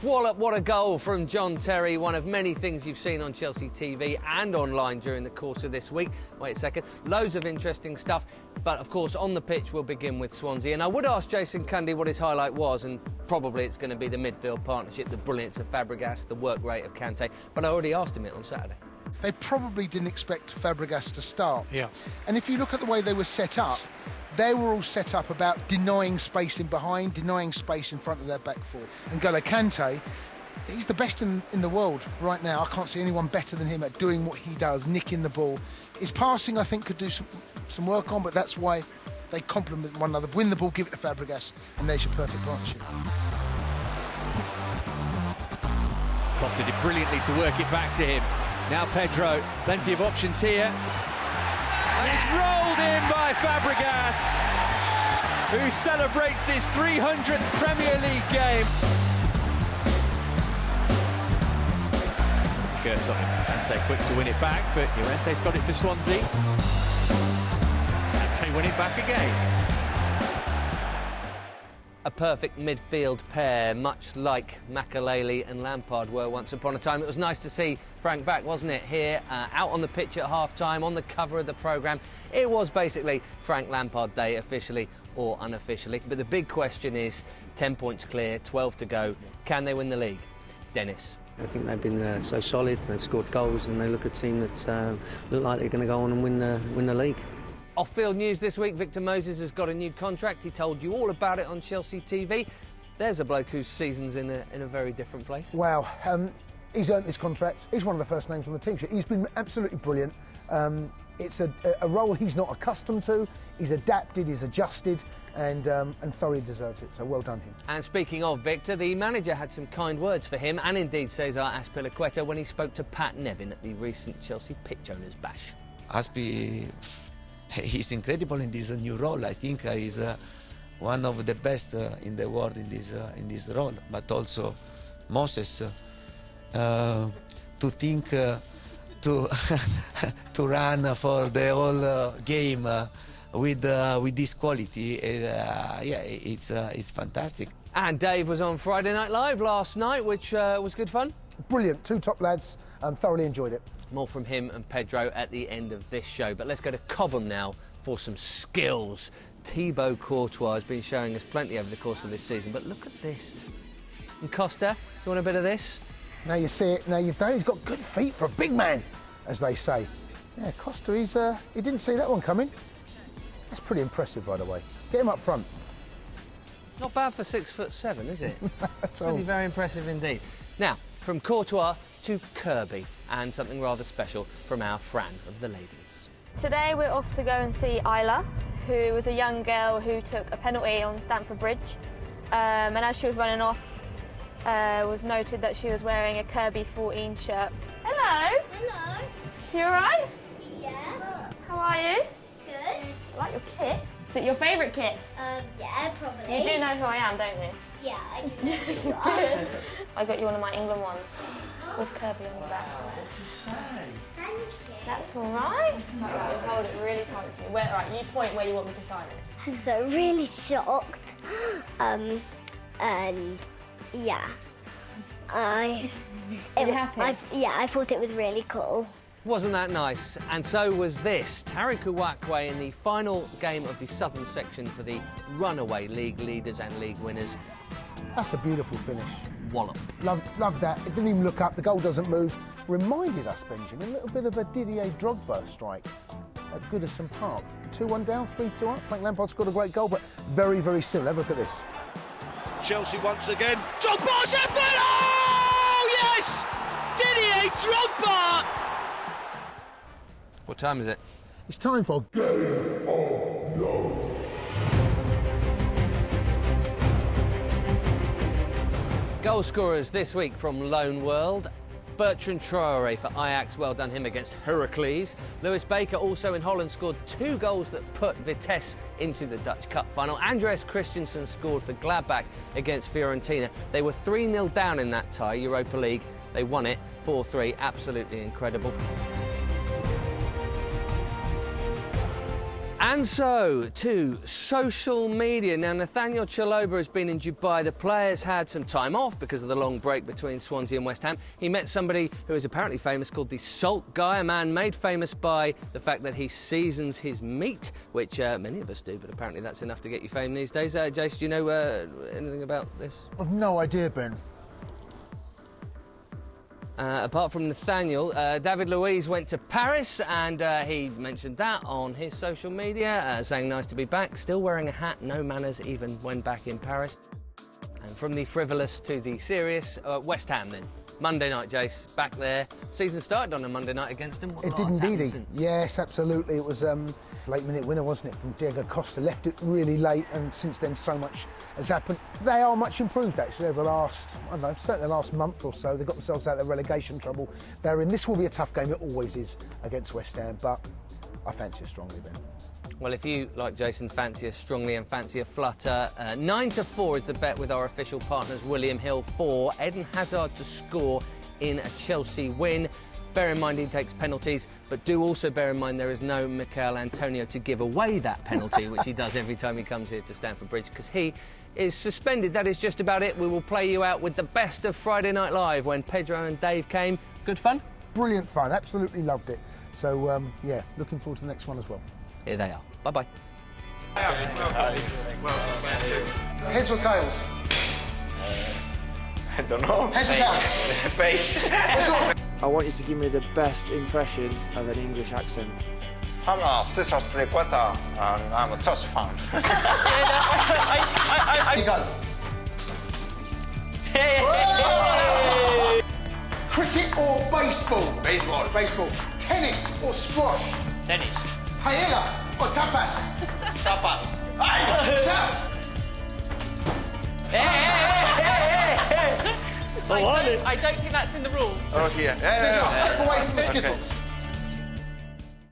wallop, what a goal from John Terry. One of many things you've seen on Chelsea TV and online during the course of this week. Wait a second, loads of interesting stuff. But, of course, on the pitch, we'll begin with Swansea. And I would ask Jason Cundy what his highlight was, and probably it's going to be the midfield partnership, the brilliance of Fabregas, the work rate of Kante. But I already asked him it on Saturday. They probably didn't expect Fabregas to start. Yeah. And if you look at the way they were set up, they were all set up about denying space in behind, denying space in front of their back four. And N'Golo Kante, he's the best in the world right now. I can't see anyone better than him at doing what he does, nicking the ball. His passing, I think, could do some work on, but that's why they complement one another. Win the ball, give it to Fabregas, and there's your perfect partnership. Costa did brilliantly to work it back to him. Now Pedro, plenty of options here. And it's rolled in by Fabregas, who celebrates his 300th Premier League game. Gerson, Kante quick to win it back, but Llorente's got it for Swansea. Kante win it back again. A perfect midfield pair, much like Makelele and Lampard were once upon a time. It was nice to see Frank back, wasn't it, here, out on the pitch at half-time, on the cover of the programme. It was basically Frank Lampard Day, officially or unofficially. But the big question is, 10 points clear, 12 to go. Can they win the league? Dennis. I think they've been so solid, they've scored goals, and they look a team that look like they're going to go on and win the league. Off-field news this week, Victor Moses has got a new contract. He told you all about it on Chelsea TV. There's a bloke whose season's in a very different place. Wow, he's earned this contract. He's one of the first names on the team sheet. He's been absolutely brilliant. It's a role he's not accustomed to. He's adapted, he's adjusted, and thoroughly deserves it. So well done him. And speaking of Victor, the manager had some kind words for him, and indeed Cesar Azpilicueta, when he spoke to Pat Nevin at the recent Chelsea Pitch Owners Bash. Aspi, he's incredible in this new role. I think he's one of the best in the world in this role. But also Moses, to think to to run for the whole game with this quality, yeah, it's fantastic. And Dave was on Friday Night Live last night, which was good fun. Brilliant, two top lads. Thoroughly enjoyed it. More from him and Pedro at the end of this show. But let's go to Cobham now for some skills. Thibaut Courtois has been showing us plenty over the course of this season, but look at this. And Costa, you want a bit of this? Now you see it, now you've done it. He's got good feet for a big man, as they say. Yeah, Costa, he didn't see that one coming. That's pretty impressive, by the way. Get him up front. Not bad for 6'7", is it? That's all. Really very impressive indeed. Now, from Courtois to Kirby, and something rather special from our Fran of the ladies. Today we're off to go and see Isla, who was a young girl who took a penalty on Stamford Bridge. And as she was running off, was noted that she was wearing a Kirby 14 shirt. Hello! Hello. You alright? Yeah. How are you? Good. I like your kit. Is it your favourite kit? Yeah, probably. You do know who I am, don't you? Yeah, I do know who you are. I got you one of my England ones with Kirby on the back. Thank you. That's all right. Right, you hold it really tight for me. Right, you point where you want me to sign it. I'm so really shocked. And yeah. Are you happy? I thought it was really cool. Wasn't that nice? And so was this. Tariq Uwakwe in the final game of the southern section for the runaway league leaders and league winners. That's a beautiful finish. Wallop. Love that. It didn't even look up. The goal doesn't move. Reminded us, Benjamin, a little bit of a Didier Drogba strike at Goodison Park. 2-1 down, 3-2 up. Frank Lampard scored a great goal, but very, very similar. Have a look at this. Chelsea once again. Drogba, Sheffield! Oh, yes! Didier Drogba! What time is it? It's time for Game of Love. Goal scorers this week from Lone World. Bertrand Traoré for Ajax, well done him against Heracles. Lewis Baker also in Holland scored 2 goals that put Vitesse into the Dutch Cup final. Andreas Christensen scored for Gladbach against Fiorentina. They were 3-0 down in that tie, Europa League. They won it 4-3, absolutely incredible. And so, to social media. Now, Nathaniel Chalobah has been in Dubai. The player's had some time off because of the long break between Swansea and West Ham. He met somebody who is apparently famous called the Salt Guy, a man made famous by the fact that he seasons his meat, which many of us do, but apparently that's enough to get you fame these days. Jace, do you know anything about this? I've no idea, Ben. Apart from Nathaniel, David Luiz went to Paris and he mentioned that on his social media, saying nice to be back, still wearing a hat, no manners even when back in Paris. And from the frivolous to the serious, West Ham then. Monday night, Jace, back there. Season started on a Monday night against them. It did indeed. Yes, absolutely. It was late-minute winner, wasn't it, from Diego Costa. Left it really late, and since then so much has happened. They are much improved, actually, over the last, I don't know, certainly the last month or so. They got themselves out of relegation trouble. They're in. This will be a tough game. It always is against West Ham, but I fancy it strongly, Ben. Well, if you, like Jason, fancy us strongly and fancy a flutter, 9-4 is the bet with our official partners, William Hill, for Eden Hazard to score in a Chelsea win. Bear in mind he takes penalties, but do also bear in mind there is no Mikel Antonio to give away that penalty, which he does every time he comes here to Stamford Bridge, because he is suspended. That is just about it. We will play you out with the best of Friday Night Live when Pedro and Dave came. Good fun? Brilliant fun. Absolutely loved it. So, yeah, looking forward to the next one as well. Here they are. Bye-bye. Heads or tails? I don't know. Heads or tails? Face. I want you to give me the best impression of an English accent. I'm a Cesar Spiriqueta and I'm a Chelsea fan. You go. Cricket or baseball? Baseball. Baseball. Tennis or squash? Tennis. Paella or tapas? Tapas. Shout. I don't think that's in the rules. Oh, here. Cesar, step away from the skittles.